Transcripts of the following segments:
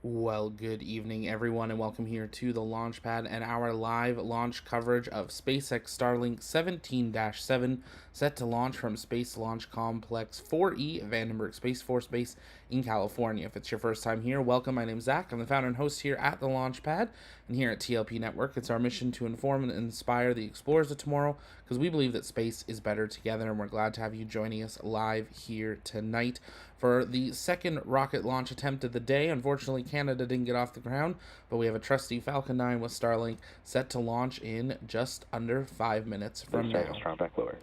Well, good evening, everyone, and welcome here to the launch pad and our live launch coverage of SpaceX Starlink 17-7, set to launch from Space Launch Complex 4E, Vandenberg Space Force Base in California. If it's your first time here, welcome. My name's Zach. I'm the founder and host here at the launch pad, and here at TLP Network, it's our mission to inform and inspire the explorers of tomorrow, because we believe that space is better together, and we're glad to have you joining us live here tonight for the second rocket launch attempt of the day. Unfortunately, Canada didn't get off the ground, but we have a trusty Falcon 9 with Starlink set to launch in just under 5 minutes from now. Strong back lower.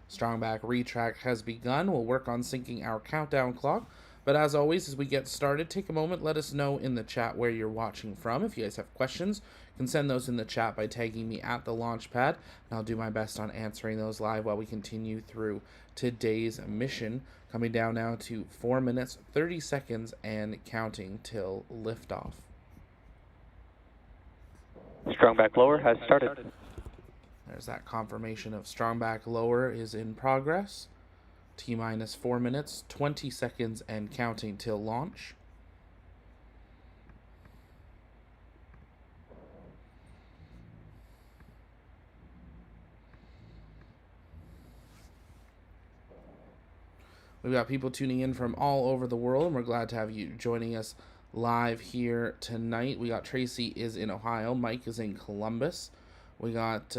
Strong back retrack has begun. We'll work on syncing our countdown clock. But as always, as we get started, take a moment, let us know in the chat where you're watching from. If you guys have questions, you can send those in the chat by tagging me at the launch pad, and I'll do my best on answering those live while we continue through today's mission. Coming down now to 4 minutes, 30 seconds, and counting till liftoff. Strong back lower has started. There's that confirmation of strong back lower is in progress. T-minus 4 minutes, 20 seconds, and counting till launch. We've got people tuning in from all over the world, and we're glad to have you joining us live here tonight. We got Tracy is in Ohio, Mike is in Columbus. We got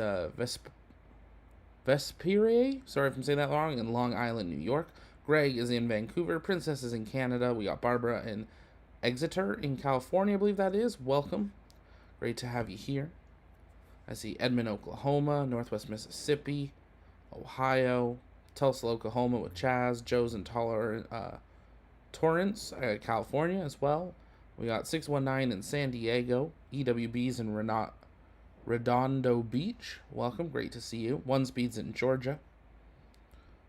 Vespire, sorry if I'm saying that wrong, in Long Island, New York. Greg is in Vancouver. Princess is in Canada. We got Barbara in Exeter in California, I believe that is. Welcome. Great to have you here. I see Edmond, Oklahoma, Northwest Mississippi, Ohio, Tulsa, Oklahoma with Chaz, Joe's in Torrance, California as well. We got 619 in San Diego, EWB's in Redondo Beach. Welcome, great to see you. One Speed's in Georgia.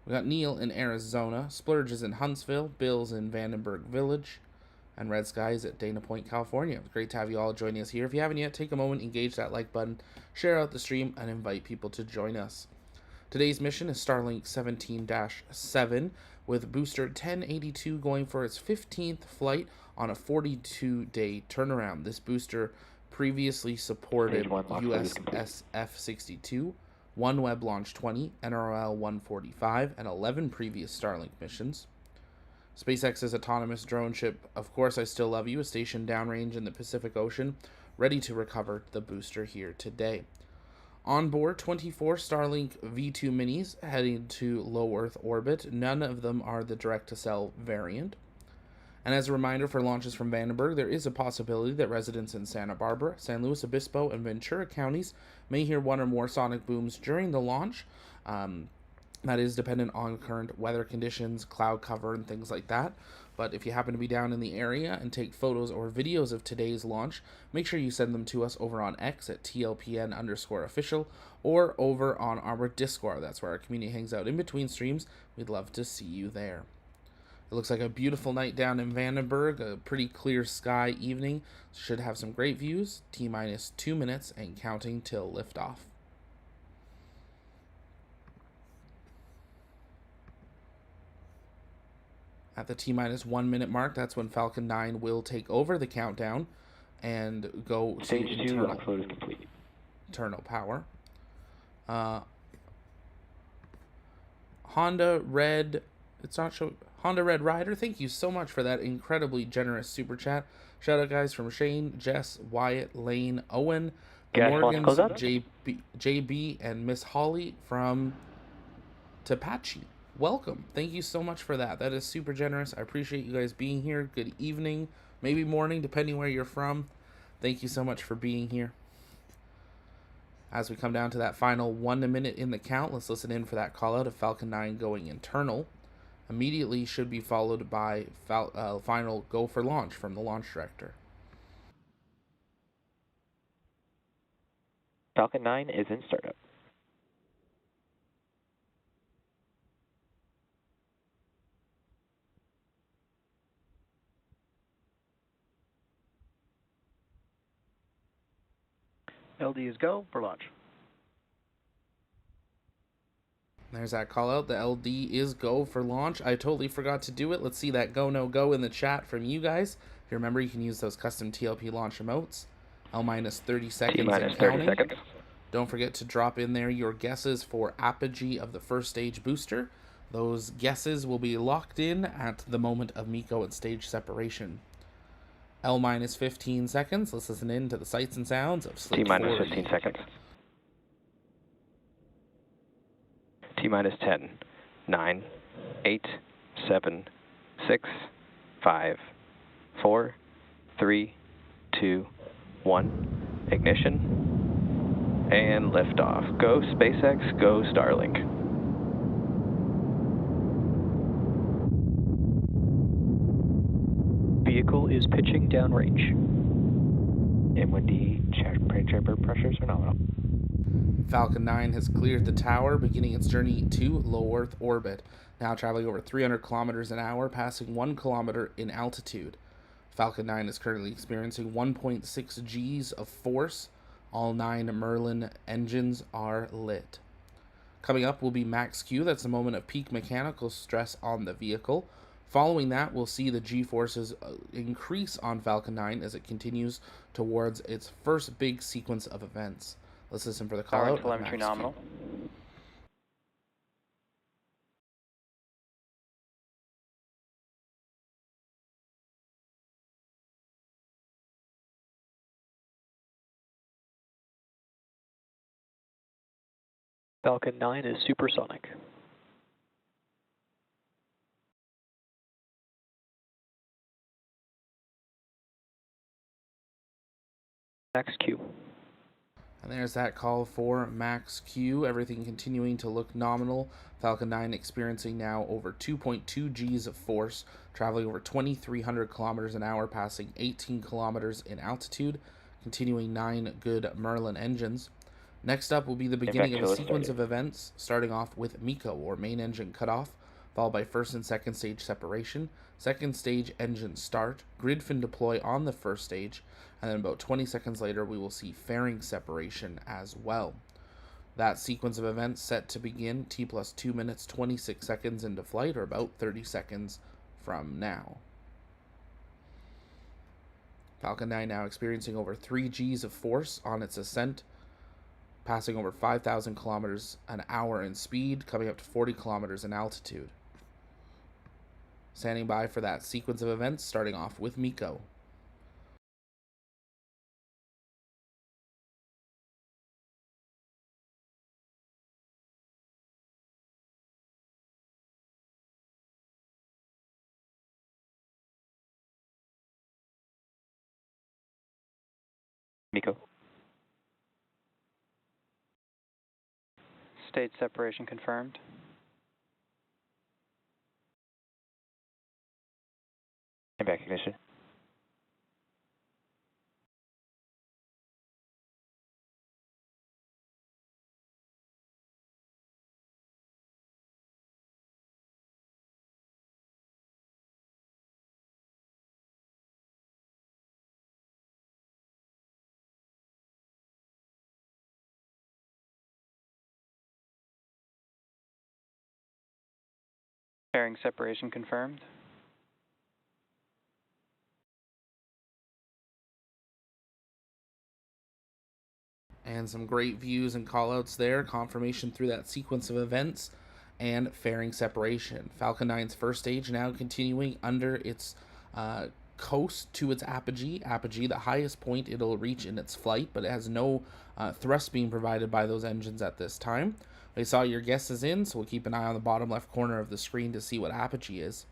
We got Neil in Arizona, Splurge is in Huntsville, Bill's in Vandenberg Village, and Red Skies at Dana Point, California. It's great to have you all joining us here. If you haven't yet, take a moment, engage that like button, share out the stream, and invite people to join us. Today's mission is Starlink 17-7, with booster 1082 going for its 15th flight on a 42-day turnaround. This booster previously supported USS F-62, OneWeb Launch 20, NROL 145, and 11 previous Starlink missions. SpaceX's autonomous drone ship, Of Course I Still Love You, is stationed downrange in the Pacific Ocean, ready to recover the booster here today. On board, 24 Starlink V2 minis heading to low Earth orbit. None of them are the direct-to-cell variant. And as a reminder for launches from Vandenberg, there is a possibility that residents in Santa Barbara, San Luis Obispo, and Ventura counties may hear one or more sonic booms during the launch. That is dependent on current weather conditions, cloud cover, and things like that. But if you happen to be down in the area and take photos or videos of today's launch, make sure you send them to us over on X at TLPN_official or over on our Discord. That's where our community hangs out in between streams. We'd love to see you there. It looks like a beautiful night down in Vandenberg, a pretty clear sky evening. Should have some great views. T-minus 2 minutes and counting till liftoff. At the T-minus 1 minute mark, that's when Falcon 9 will take over the countdown and go to internal power. Honda Red Rider, thank you so much for that incredibly generous super chat. Shout out guys from Shane, Jess, Wyatt, Lane, Owen, the Morgans, JB, and Miss Holly from Tapachi. Welcome. Thank you so much for that. That is super generous. I appreciate you guys being here. Good evening, maybe morning, depending where you're from. Thank you so much for being here. As we come down to that final 1 minute in the count, let's listen in for that call out of Falcon 9 going internal. Immediately should be followed by final go for launch from the launch director. Falcon 9 is in startup. LD is go for launch. There's that call out. The LD is go for launch. I totally forgot to do it. Let's see that go, no go in the chat from you guys. If Remember, you can use those custom TLP launch emotes. L minus 30 T seconds minus and 30 counting. seconds. Don't forget to drop in there your guesses for apogee of the first stage booster. Those guesses will be locked in at the moment of MECO and stage separation. L minus 15 seconds. Let's listen in to the sights and sounds of Sleep T minus 40. 15 seconds. T minus 10, 9, 8, 7, 6, 5, 4, 3, 2, 1. Ignition. And liftoff. Go SpaceX, go Starlink. Vehicle is pitching downrange. MWD chamber pressures are nominal. Falcon 9 has cleared the tower, beginning its journey to low Earth orbit, now traveling over 300 kilometers an hour, passing 1 kilometer in altitude. Falcon 9 is currently experiencing 1.6 Gs of force. All 9 Merlin engines are lit. Coming up will be max Q. That's the moment of peak mechanical stress on the vehicle. Following that, we'll see the G-forces increase on Falcon 9 as it continues towards its first big sequence of events. Let's listen for the call out. Telemetry nominal. Falcon 9 is supersonic. Max Q. And there's that call for max Q. Everything continuing to look nominal. Falcon 9 experiencing now over 2.2 Gs of force, traveling over 2,300 kilometers an hour, passing 18 kilometers in altitude, continuing 9 good Merlin engines. Next up will be the beginning of a sequence of events, starting off with MECO, or main engine cutoff, followed by first and second stage separation, second stage engine start, grid fin deploy on the first stage, and then about 20 seconds later we will see fairing separation as well. That sequence of events set to begin T plus 2 minutes 26 seconds into flight, or about 30 seconds from now. Falcon 9 now experiencing over 3 Gs of force on its ascent, passing over 5,000 kilometers an hour in speed, coming up to 40 kilometers in altitude. Standing by for that sequence of events, starting off with MECO. MECO. Stage separation confirmed. And back ignition. Fairing separation confirmed. And some great views and callouts there. Confirmation through that sequence of events and fairing separation. Falcon 9's first stage now continuing under its coast to its apogee. Apogee, the highest point it'll reach in its flight, but it has no thrust being provided by those engines at this time. We saw your guesses in, so we'll keep an eye on the bottom left corner of the screen to see what apogee is.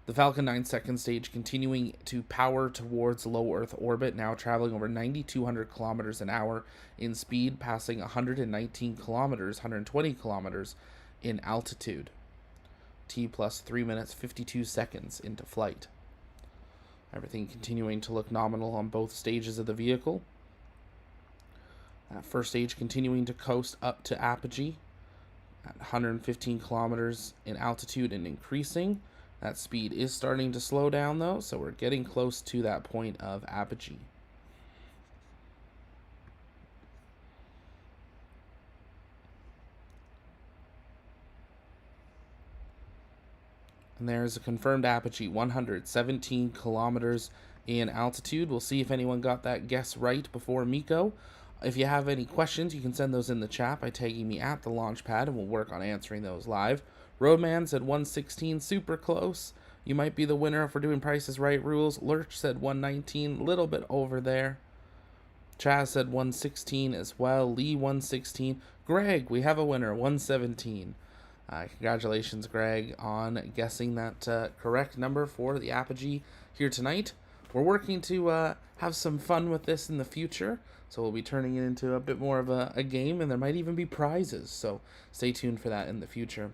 The Falcon 9 second stage continuing to power towards low Earth orbit, now traveling over 9,200 kilometers an hour in speed, passing 119 kilometers, 120 kilometers in altitude. T plus 3 minutes 52 seconds into flight. Everything continuing to look nominal on both stages of the vehicle. That first stage continuing to coast up to apogee at 115 kilometers in altitude and increasing. That speed is starting to slow down though, so we're getting close to that point of apogee. And there's a confirmed apogee, 117 kilometers in altitude. We'll see if anyone got that guess right before Miko. If you have any questions, you can send those in the chat by tagging me at the launch pad, and we'll work on answering those live. Roadman said 116, super close. You might be the winner if we're doing Prices Right rules. Lurch said 119, little bit over there. Chaz said 116 as well. Lee 116. Greg, we have a winner, 117. Congratulations, Greg, on guessing that correct number for the apogee here tonight. We're working to have some fun with this in the future, so we'll be turning it into a bit more of a game, and there might even be prizes, so stay tuned for that in the future.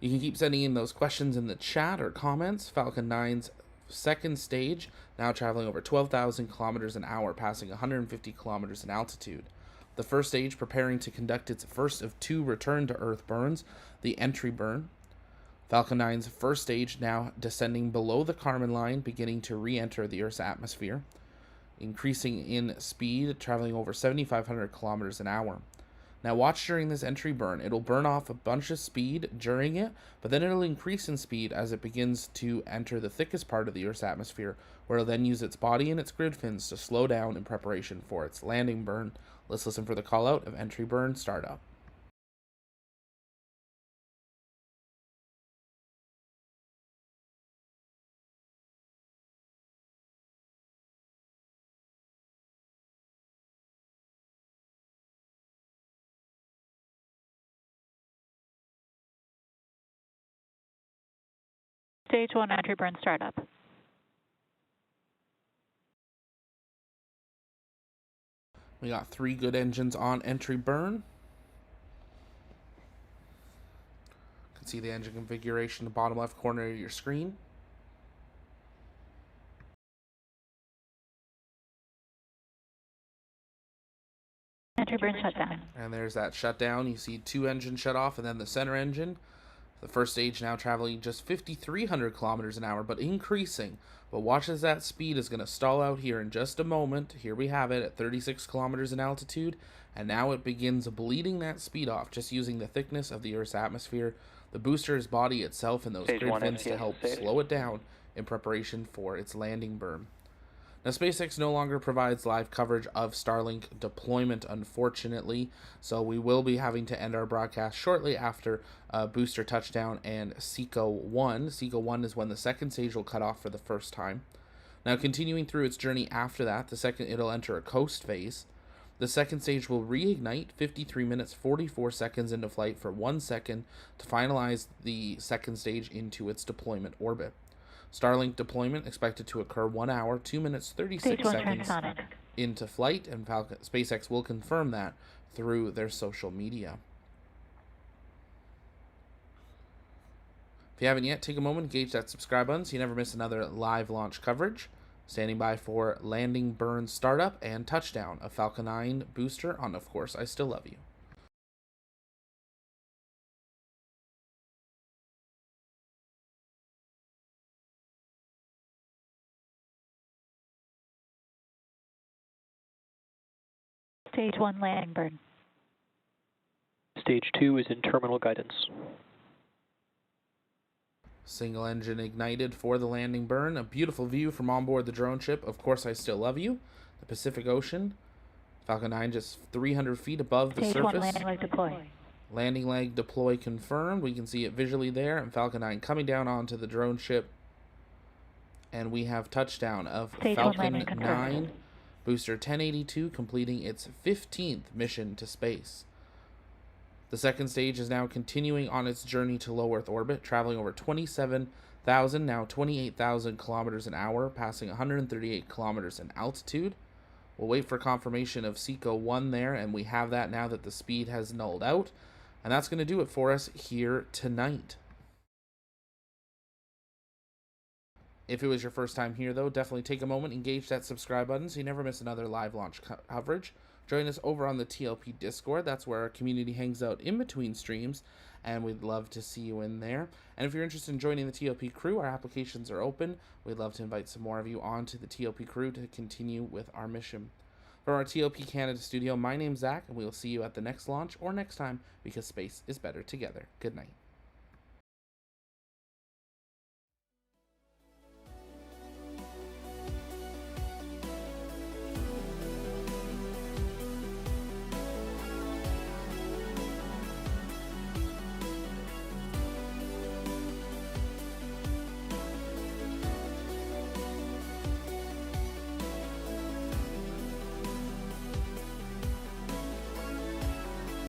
You can keep sending in those questions in the chat or comments. Falcon 9's second stage, now traveling over 12,000 kilometers an hour, passing 150 kilometers in altitude. The first stage preparing to conduct its first of 2 return to Earth burns, the entry burn. Falcon 9's first stage now descending below the Kármán line, beginning to re-enter the Earth's atmosphere, increasing in speed, traveling over 7,500 kilometers an hour. Now watch during this entry burn. It'll burn off a bunch of speed during it, but then it'll increase in speed as it begins to enter the thickest part of the Earth's atmosphere, where it'll then use its body and its grid fins to slow down in preparation for its landing burn. Let's listen for the call out of entry burn startup. Stage 1 entry burn startup. We got 3 good engines on entry burn. You can see the engine configuration in the bottom left corner of your screen. Entry burn shutdown. And there's that shutdown. You see 2 engines shut off, and then the center engine. The first stage now traveling just 5,300 kilometers an hour, but increasing. But watch as that speed is going to stall out here in just a moment. Here we have it at 36 kilometers in altitude, and now it begins bleeding that speed off, just using the thickness of the Earth's atmosphere, the booster's body itself, and those Stage grid 1 fins to NCS help stage. slow it down in preparation for its landing burn. Now, SpaceX no longer provides live coverage of Starlink deployment, unfortunately, so we will be having to end our broadcast shortly after booster touchdown and SECO 1. SECO 1 is when the second stage will cut off for the first time. Now, continuing through its journey after that, it'll enter a coast phase. The second stage will reignite 53 minutes 44 seconds into flight for 1 second to finalize the second stage into its deployment orbit. Starlink deployment expected to occur 1 hour, 2 minutes, 36 seconds into flight, and SpaceX will confirm that through their social media. If you haven't yet, take a moment, engage that subscribe button so you never miss another live launch coverage. Standing by for landing burn startup and touchdown of Falcon 9 booster on Of Course I Still Love You. Stage 1 landing burn. Stage 2 is in terminal guidance. Single engine ignited for the landing burn. A beautiful view from onboard the drone ship. Of Course I Still Love You. The Pacific Ocean. Falcon 9 just 300 feet above the Stage surface. 1 landing leg deploy. Landing leg deploy confirmed. We can see it visually there. And Falcon 9 coming down onto the drone ship. And we have touchdown of Stage 1 Falcon landing 9 confirmed. booster 1082 completing its 15th mission to space. The second stage is now continuing on its journey to low Earth orbit, traveling over 27,000, now 28,000 kilometers an hour, passing 138 kilometers in altitude. We'll wait for confirmation of SECO 1 there, and we have that now that the speed has nulled out. And that's going to do it for us here tonight. If it was your first time here, though, definitely take a moment, engage that subscribe button so you never miss another live launch coverage. Join us over on the TLP Discord. That's where our community hangs out in between streams, and we'd love to see you in there. And if you're interested in joining the TLP crew, our applications are open. We'd love to invite some more of you onto the TLP crew to continue with our mission. From our TLP Canada studio, my name's Zach, and we'll see you at the next launch or next time, because space is better together. Good night.